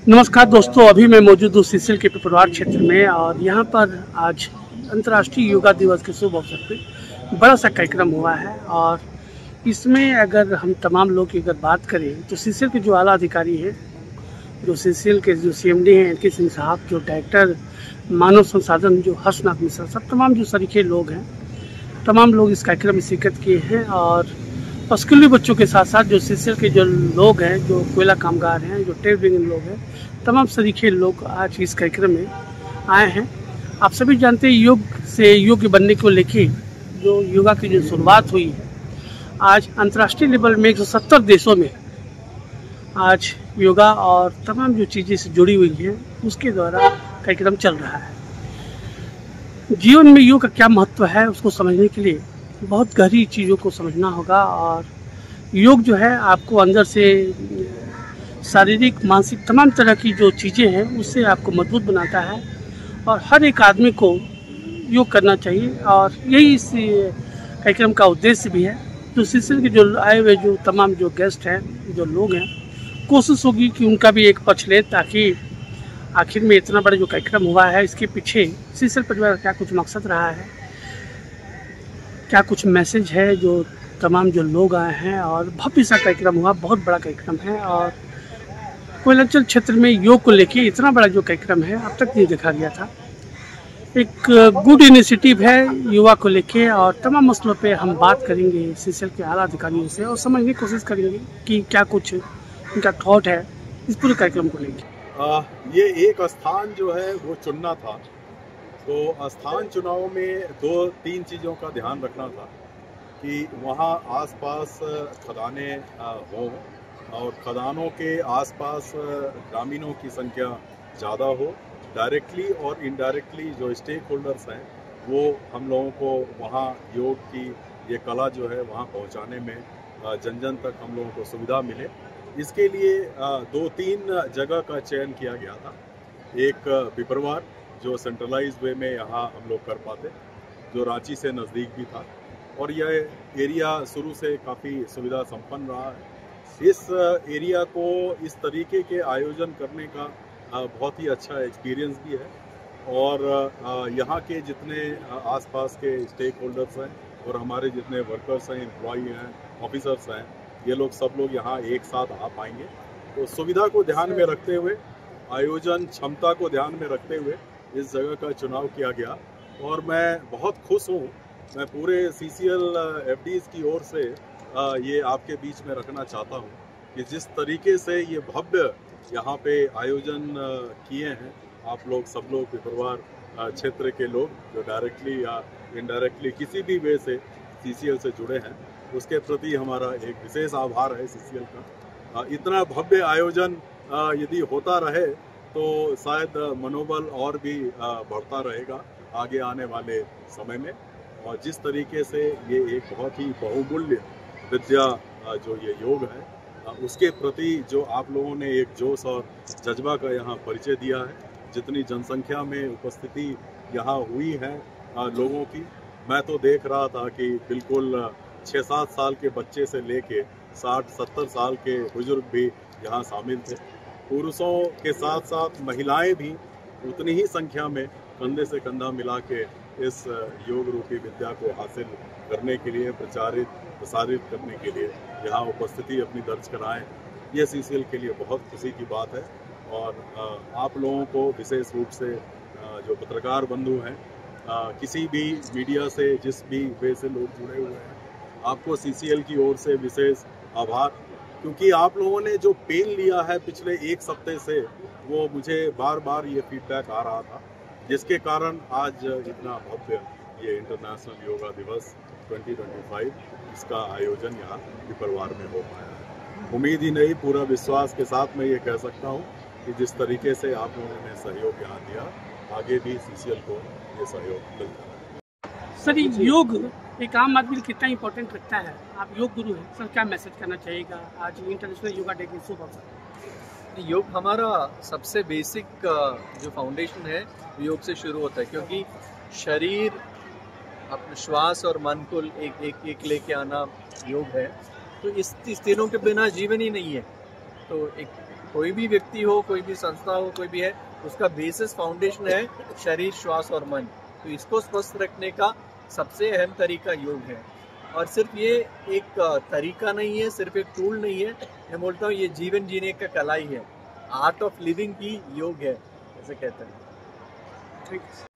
नमस्कार दोस्तों, अभी मैं मौजूद हूँ सीसीएल के पिपरवार क्षेत्र में और यहाँ पर आज अंतर्राष्ट्रीय योगा दिवस के शुभ अवसर पे बड़ा सा कार्यक्रम हुआ है। और इसमें अगर हम तमाम लोग की अगर बात करें तो सीसीएल के जो आला अधिकारी हैं, जो सीसीएल के जो सीएमडी हैं एनके सिंह साहब, जो डायरेक्टर मानव संसाधन जो हर्षनाथ मिश्रा, सब तमाम जो सरीखे लोग हैं, तमाम लोग इस कार्यक्रम में शिरकत किए हैं। और स्कूली बच्चों के साथ साथ जो सीसीएल के जो लोग हैं, जो कोयला कामगार हैं, जो टेबलिंग लोग हैं, तमाम सरीखे लोग आज इस कार्यक्रम में आए हैं। आप सभी जानते हैं योग से योग्य बनने को लेके जो योगा की जो शुरुआत हुई है, आज अंतर्राष्ट्रीय लेवल में 170 देशों में आज योगा और तमाम जो चीज़ें से जुड़ी हुई हैं उसके द्वारा कार्यक्रम चल रहा है। जीवन में योग का क्या महत्व है उसको समझने के लिए बहुत गहरी चीज़ों को समझना होगा। और योग जो है आपको अंदर से शारीरिक, मानसिक, तमाम तरह की जो चीज़ें हैं उससे आपको मजबूत बनाता है और हर एक आदमी को योग करना चाहिए। और यही इस कार्यक्रम का उद्देश्य भी है। तो सीसीएल के जो आए हुए जो तमाम जो गेस्ट हैं, जो लोग हैं, कोशिश होगी कि उनका भी एक पक्ष लें, ताकि आखिर में इतना बड़ा जो कार्यक्रम हुआ है इसके पीछे सीसीएल परिवार का क्या कुछ मकसद रहा है, क्या कुछ मैसेज है जो तमाम जो लोग आए हैं। और भव्य सा कार्यक्रम हुआ, बहुत बड़ा कार्यक्रम है। और कोयलांचल क्षेत्र में योग को लेके इतना बड़ा जो कार्यक्रम है अब तक नहीं देखा गया था। एक गुड इनिशिएटिव है युवा को लेके। और तमाम मसलों पे हम बात करेंगे सीसीएल के आला अधिकारियों से और समझने की कोशिश करेंगे कि क्या कुछ उनका थॉट है इस पूरे कार्यक्रम को लेके। ये एक स्थान जो है वो चुनना था, तो स्थान चुनाव में 2-3 चीज़ों का ध्यान रखना था कि वहाँ आसपास खदानें हों और खदानों के आसपास ग्रामीणों की संख्या ज़्यादा हो। डायरेक्टली और इनडायरेक्टली जो स्टेक होल्डर्स हैं वो हम लोगों को वहाँ योग की ये कला जो है वहाँ पहुँचाने में जन जन तक हम लोगों को सुविधा मिले। इसके लिए 2-3 जगह का चयन किया गया था। एक पिपरवार जो सेंट्रलाइज वे में यहाँ हम लोग कर पाते, जो रांची से नज़दीक भी था, और यह एरिया शुरू से काफ़ी सुविधा संपन्न रहा है। इस एरिया को इस तरीके के आयोजन करने का बहुत ही अच्छा एक्सपीरियंस भी है। और यहाँ के जितने आसपास के स्टेक होल्डर्स हैं और हमारे जितने वर्कर्स हैं, एम्प्लॉई हैं, ऑफिसर्स हैं, ये लोग सब लोग यहाँ एक साथ आ पाएंगे। तो सुविधा को ध्यान में रखते हुए, आयोजन क्षमता को ध्यान में रखते हुए इस जगह का चुनाव किया गया। और मैं बहुत खुश हूँ, मैं पूरे सीसीएल एफडीज की ओर से ये आपके बीच में रखना चाहता हूँ कि जिस तरीके से ये भव्य यहाँ पे आयोजन किए हैं आप लोग, सब लोग पिपरवार क्षेत्र के लोग जो डायरेक्टली या इनडायरेक्टली किसी भी वे से सीसीएल से जुड़े हैं, उसके प्रति हमारा एक विशेष आभार है सीसीएल का। इतना भव्य आयोजन यदि होता रहे तो शायद मनोबल और भी बढ़ता रहेगा आगे आने वाले समय में। और जिस तरीके से ये एक बहुत ही बहुमूल्य विद्या जो ये योग है, उसके प्रति जो आप लोगों ने एक जोश और जज्बा का यहाँ परिचय दिया है, जितनी जनसंख्या में उपस्थिति यहाँ हुई है लोगों की, मैं तो देख रहा था कि बिल्कुल 6-7 साल के बच्चे से लेके 60-70 साल के बुजुर्ग भी यहाँ शामिल थे। पुरुषों के साथ साथ महिलाएं भी उतनी ही संख्या में कंधे से कंधा मिला के इस योग रूपी विद्या को हासिल करने के लिए, प्रसारित करने के लिए यहाँ उपस्थिति अपनी दर्ज कराएं। ये सीसीएल के लिए बहुत खुशी की बात है। और आप लोगों को विशेष रूप से जो पत्रकार बंधु हैं, किसी भी मीडिया से जिस भी वे से लोग जुड़े हुए हैं, आपको सीसीएल की ओर से विशेष आभार, क्योंकि आप लोगों ने जो पेन लिया है पिछले 1 हफ्ते से, वो मुझे बार बार ये फीडबैक आ रहा था, जिसके कारण आज इतना भव्य ये इंटरनेशनल योगा दिवस 2025 इसका आयोजन यहाँ पिपरवार में हो पाया है। उम्मीद ही नहीं, पूरा विश्वास के साथ मैं ये कह सकता हूँ कि जिस तरीके से आप लोगों ने सहयोग यहाँ दिया, आगे भी सीसीएल को ये सहयोग मिलता है। सर, योग एक आम आदमी को कितना इम्पोर्टेंट लगता है? आप योग गुरु हैं सर, क्या मैसेज करना चाहिएगा आज इंटरनेशनल योगा डे के शुभ अवसर? योग हमारा सबसे बेसिक जो फाउंडेशन है योग से शुरू होता है, क्योंकि शरीर, अपने श्वास और मन को एक लेके आना योग है। तो इस तीनों के बिना जीवन ही नहीं है। तो एक कोई भी व्यक्ति हो, कोई भी संस्था हो, कोई भी है, उसका बेसिस फाउंडेशन है शरीर, श्वास और मन। तो इसको स्वस्थ रखने का सबसे अहम तरीका योग है। और सिर्फ ये एक तरीका नहीं है, सिर्फ एक टूल नहीं है, मैं बोलता हूँ ये जीवन जीने का कला ही है, आर्ट ऑफ लिविंग ही योग है, ऐसे कहते हैं। Thank you.